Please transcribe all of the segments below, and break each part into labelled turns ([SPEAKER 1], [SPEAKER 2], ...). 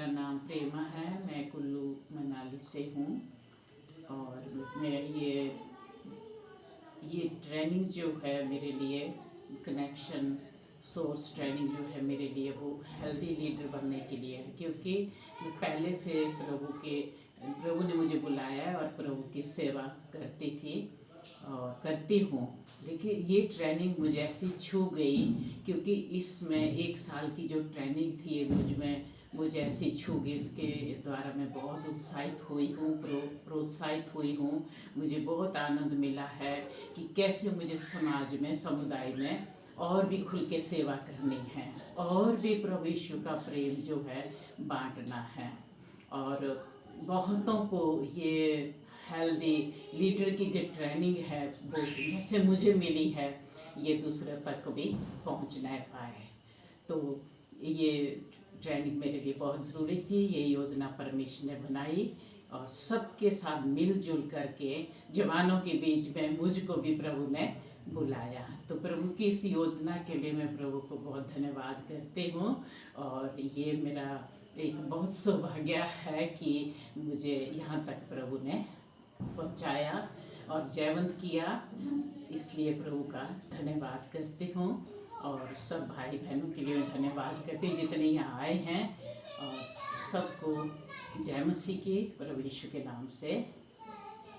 [SPEAKER 1] मेरा नाम प्रेमा है। मैं कुल्लू मनाली से हूँ और मैं ये ट्रेनिंग जो है मेरे लिए कनेक्शन सोर्स ट्रेनिंग जो है मेरे लिए वो हेल्दी लीडर बनने के लिए है, क्योंकि मैं पहले से प्रभु ने मुझे बुलाया है और प्रभु की सेवा करती थी और करती हूँ। लेकिन ये ट्रेनिंग मुझे ऐसी छू गई क्योंकि इसमें 1 साल की जो ट्रेनिंग थी मुझे ऐसी छू गई। इसके द्वारा मैं बहुत उत्साहित हुई हूँ, प्रोत्साहित हुई हूँ। मुझे बहुत आनंद मिला है कि कैसे मुझे समाज में समुदाय में और भी खुल के सेवा करनी है और भी प्रभु यीशु का प्रेम जो है बांटना है। और बहुतों को ये हेल्दी लीडर की जो ट्रेनिंग है वो जैसे मुझे मिली है ये दूसरे तक भी पहुंच ना पाए। तो ये ट्रेनिंग मेरे लिए बहुत ज़रूरी थी। ये योजना परमेश्वर ने बनाई और सबके साथ मिलजुल करके जवानों के बीच में मुझको भी प्रभु ने बुलाया। तो प्रभु की इस योजना के लिए मैं प्रभु को बहुत धन्यवाद करती हूँ। और ये मेरा एक बहुत सौभाग्य है कि मुझे यहाँ तक प्रभु ने पहुँचाया और जयवंत किया, इसलिए प्रभु का धन्यवाद करती हूँ। और सब भाई बहनों के लिए मैं धन्यवाद करती हूँ जितने यहाँ आए हैं, और सबको जय मसीह की प्रभु यीशु के नाम से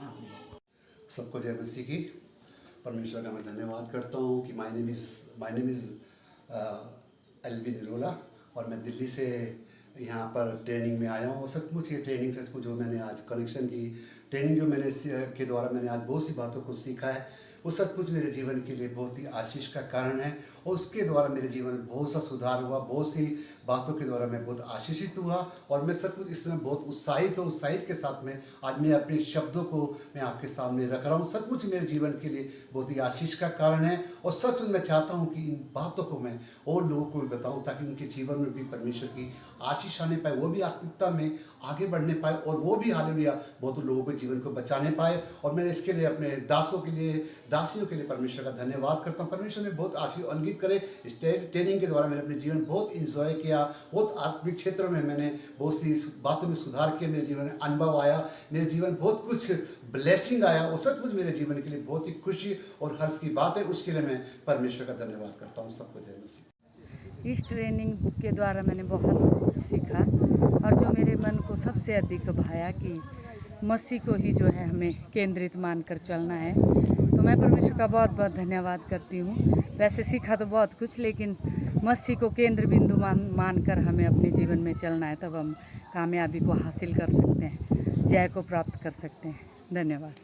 [SPEAKER 1] आमीन।
[SPEAKER 2] सबको जय मसीह की। परमेश्वर का मैं धन्यवाद करता हूँ कि my name is LB Nirola और मैं दिल्ली से यहाँ पर ट्रेनिंग में आया हूँ। और सचमुच ये ट्रेनिंग सचमुच जो मैंने आज कनेक्शन की ट्रेनिंग जो मैंने के द्वारा मैंने आज बहुत सी बातों को सीखा है, वो सचमुच मेरे जीवन के लिए बहुत ही आशीष का कारण है। और उसके द्वारा मेरे जीवन में बहुत सा सुधार हुआ, बहुत सी बातों के द्वारा मैं बहुत आशीषित हुआ। और मैं सचमुच इस समय बहुत उत्साहित के साथ में आज मैं अपने शब्दों को मैं आपके सामने रख रहा हूँ। सचमुच मेरे जीवन के लिए बहुत ही आशीष का कारण है। और सचमुच मैं चाहता हूँ कि इन बातों को मैं और लोगों को बताऊँ ताकि उनके जीवन में भी परमेश्वर की आशीष आने पाए, वो भी आत्मिकता में आगे बढ़ने पाए और वो भी हालेलुया बहुत लोगों के जीवन को बचाने पाए। और मैं इसके लिए अपने दासों के लिए दासियों के लिए परमेश्वर का धन्यवाद करता हूँ। परमेश्वर ने बहुत आशीष अन्वित करे। इस ट्रेनिंग के द्वारा मैंने अपने जीवन बहुत इंजॉय किया, बहुत आत्मिक क्षेत्रों में मैंने बहुत सी बातों में सुधार किया, मेरे जीवन में अनुभव आया, मेरे जीवन बहुत कुछ ब्लेसिंग आया। और सचमुच मेरे जीवन के लिए बहुत ही खुशी और हर्ष की बात है। उसके लिए मैं परमेश्वर का धन्यवाद करता हूँ। सबको जय मसीह।
[SPEAKER 3] इस ट्रेनिंग के द्वारा मैंने बहुत कुछ सीखा और जो मेरे मन को सबसे अधिक भाया कि मसीह को ही जो है हमें केंद्रित मानकर चलना है। तो मैं परमेश्वर का बहुत बहुत धन्यवाद करती हूँ। वैसे सीखा तो बहुत कुछ, लेकिन मसीह को केंद्र बिंदु मानकर हमें अपने जीवन में चलना है, तब हम कामयाबी को हासिल कर सकते हैं, जय को प्राप्त कर सकते हैं। धन्यवाद।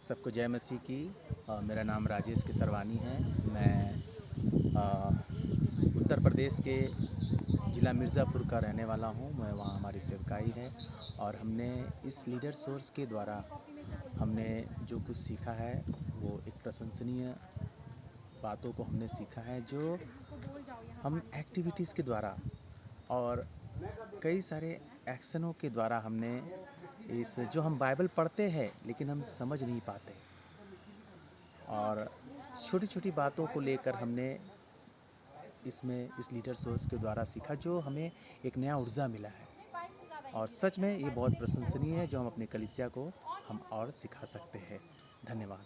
[SPEAKER 4] सबको जय मसीह की। मेरा नाम राजेश केसरवानी है। मैं उत्तर प्रदेश के ज़िला मिर्ज़ापुर का रहने वाला हूँ। मैं वहाँ हमारी सेवकाई है और हमने इस लीडर सोर्स के द्वारा हमने जो कुछ सीखा है वो एक प्रशंसनीय बातों को हमने सीखा है, जो हम एक्टिविटीज़ के द्वारा और कई सारे एक्शनों के द्वारा हमने इस जो हम बाइबल पढ़ते हैं लेकिन हम समझ नहीं पाते, और छोटी छोटी बातों को लेकर हमने इसमें इस लीडर सोर्स के द्वारा सीखा, जो हमें एक नया ऊर्जा मिला है। और सच में ये बहुत प्रशंसनीय है, जो हम अपने कलीसिया को हम और सिखा सकते हैं। धन्यवाद।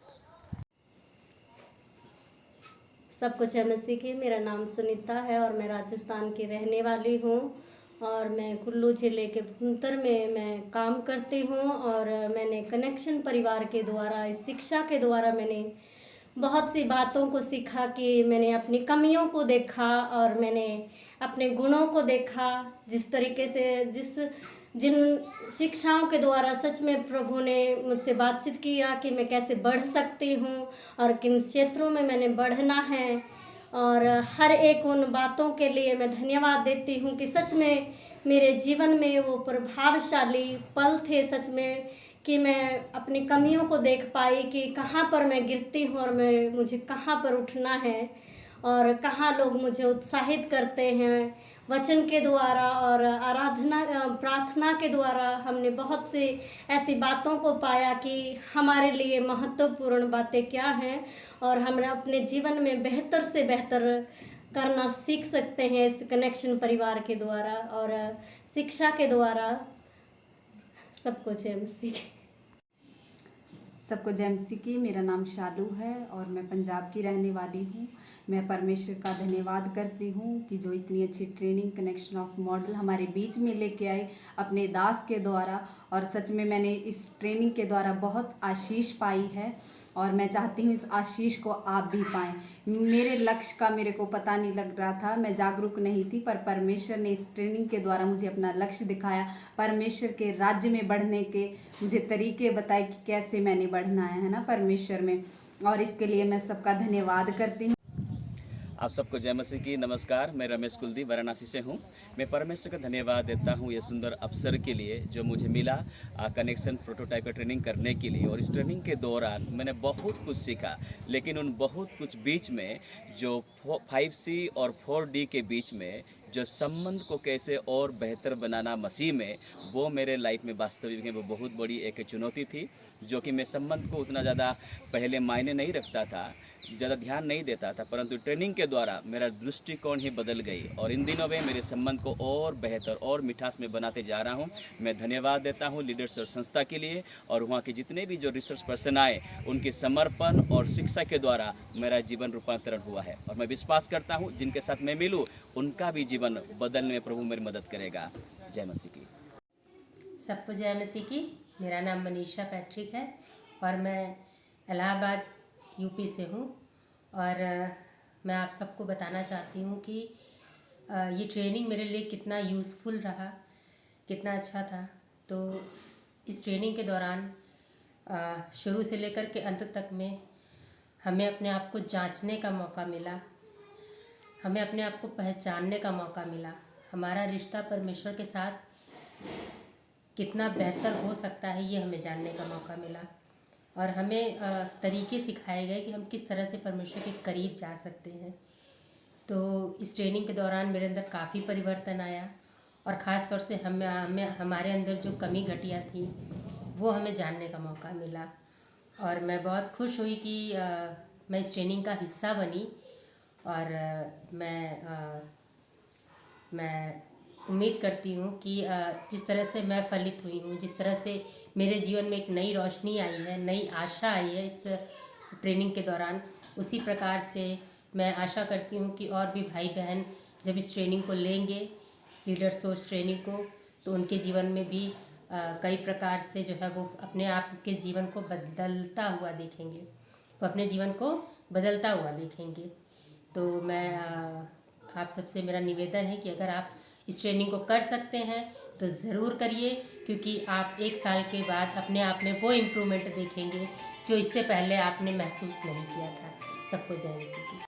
[SPEAKER 5] सबको जय मसीह की। मेरा नाम सुनीता है और मैं राजस्थान की रहने वाली हूँ और मैं कुल्लू ज़िले के भुंतर में मैं काम करती हूँ। और मैंने कनेक्शन परिवार के द्वारा इस शिक्षा के द्वारा मैंने बहुत सी बातों को सीखा कि मैंने अपनी कमियों को देखा और मैंने अपने गुणों को देखा। जिस तरीके से जिन शिक्षाओं के द्वारा सच में प्रभु ने मुझसे बातचीत किया कि मैं कैसे बढ़ सकती हूँ और किन क्षेत्रों में मैंने बढ़ना है, और हर एक उन बातों के लिए मैं धन्यवाद देती हूँ कि सच में मेरे जीवन में वो प्रभावशाली पल थे सच में, कि मैं अपनी कमियों को देख पाई कि कहाँ पर मैं गिरती हूँ और मुझे कहाँ पर उठना है और कहाँ लोग मुझे उत्साहित करते हैं वचन के द्वारा और आराधना प्रार्थना के द्वारा। हमने बहुत सी ऐसी बातों को पाया कि हमारे लिए महत्वपूर्ण बातें क्या हैं और हम अपने जीवन में बेहतर से बेहतर करना सीख सकते हैं इस कनेक्शन परिवार के द्वारा। और शिक्षा के द्वारा सबको जय मसीह की।
[SPEAKER 6] सबको जय मसीह की। मेरा नाम शालू है और मैं पंजाब की रहने वाली हूँ। मैं परमेश्वर का धन्यवाद करती हूँ कि जो इतनी अच्छी ट्रेनिंग कनेक्शन ऑफ मॉडल हमारे बीच में लेके आए अपने दास के द्वारा, और सच में मैंने इस ट्रेनिंग के द्वारा बहुत आशीष पाई है और मैं चाहती हूँ इस आशीष को आप भी पाएँ। मेरे लक्ष्य का मेरे को पता नहीं लग रहा था, मैं जागरूक नहीं थी, पर परमेश्वर ने इस ट्रेनिंग के द्वारा मुझे अपना लक्ष्य दिखाया, परमेश्वर के राज्य में बढ़ने के मुझे तरीके बताए कि कैसे मैंने बढ़ना है ना परमेश्वर में, और इसके लिए मैं सबका धन्यवाद करती हूँ।
[SPEAKER 7] आप सबको जय मसीह की। नमस्कार, मैं रमेश कुलदीप वाराणसी से हूँ। मैं परमेश्वर का धन्यवाद देता हूँ ये सुंदर अवसर के लिए जो मुझे मिला कनेक्शन प्रोटोटाइप का ट्रेनिंग करने के लिए। और इस ट्रेनिंग के दौरान मैंने बहुत कुछ सीखा, लेकिन उन बहुत कुछ बीच में जो 5C और 4D के बीच में जो संबंध को कैसे और बेहतर बनाना मसीह में, वो मेरे लाइफ में वास्तविक में वो बहुत बड़ी एक चुनौती थी, जो कि मैं संबंध को उतना ज़्यादा पहले मायने नहीं रखता था, ज़्यादा ध्यान नहीं देता था, परंतु ट्रेनिंग के द्वारा मेरा दृष्टिकोण ही बदल गई और इन दिनों में मेरे संबंध को और बेहतर और मिठास में बनाते जा रहा हूं। मैं धन्यवाद देता हूं लीडर्स और संस्था के लिए, और वहां के जितने भी जो रिसर्च पर्सन आए उनके समर्पण और शिक्षा के द्वारा मेरा जीवन रूपांतरण हुआ है। और मैं विश्वास करता हूँ जिनके साथ मैं मिलूँ उनका भी जीवन बदलने में प्रभु मेरी मदद करेगा। जय मसीह की।
[SPEAKER 8] सबको जय मसीह की। मेरा नाम मनीषा पैट्रिक है और मैं इलाहाबाद यूपी से हूँ। और मैं आप सबको बताना चाहती हूँ कि ये ट्रेनिंग मेरे लिए कितना यूज़फुल रहा, कितना अच्छा था। तो इस ट्रेनिंग के दौरान शुरू से लेकर के अंत तक में हमें अपने आप को जांचने का मौका मिला, हमें अपने आप को पहचानने का मौका मिला, हमारा रिश्ता परमेश्वर के साथ कितना बेहतर हो सकता है ये हमें जानने का मौका मिला। और हमें तरीके सिखाए गए कि हम किस तरह से परमेश्वर के करीब जा सकते हैं। तो इस ट्रेनिंग के दौरान मेरे अंदर काफ़ी परिवर्तन आया और ख़ास तौर से हमारे अंदर जो कमी घटिया थी वो हमें जानने का मौका मिला। और मैं बहुत खुश हुई कि मैं इस ट्रेनिंग का हिस्सा बनी। और मैं उम्मीद करती हूँ कि जिस तरह से मैं फलित हुई हूँ, जिस तरह से मेरे जीवन में एक नई रोशनी आई है, नई आशा आई है इस ट्रेनिंग के दौरान, उसी प्रकार से मैं आशा करती हूँ कि और भी भाई बहन जब इस ट्रेनिंग को लेंगे, लीडर सोर्स ट्रेनिंग को, तो उनके जीवन में भी कई प्रकार से जो है वो अपने आप के जीवन को बदलता हुआ देखेंगे, वो अपने जीवन को बदलता हुआ देखेंगे। तो मैं आप सबसे मेरा निवेदन है कि अगर आप इस ट्रेनिंग को कर सकते हैं तो ज़रूर करिए, क्योंकि आप 1 साल के बाद अपने आप में वो इम्प्रूवमेंट देखेंगे जो इससे पहले आपने महसूस नहीं किया था। सबको जय मसीह की।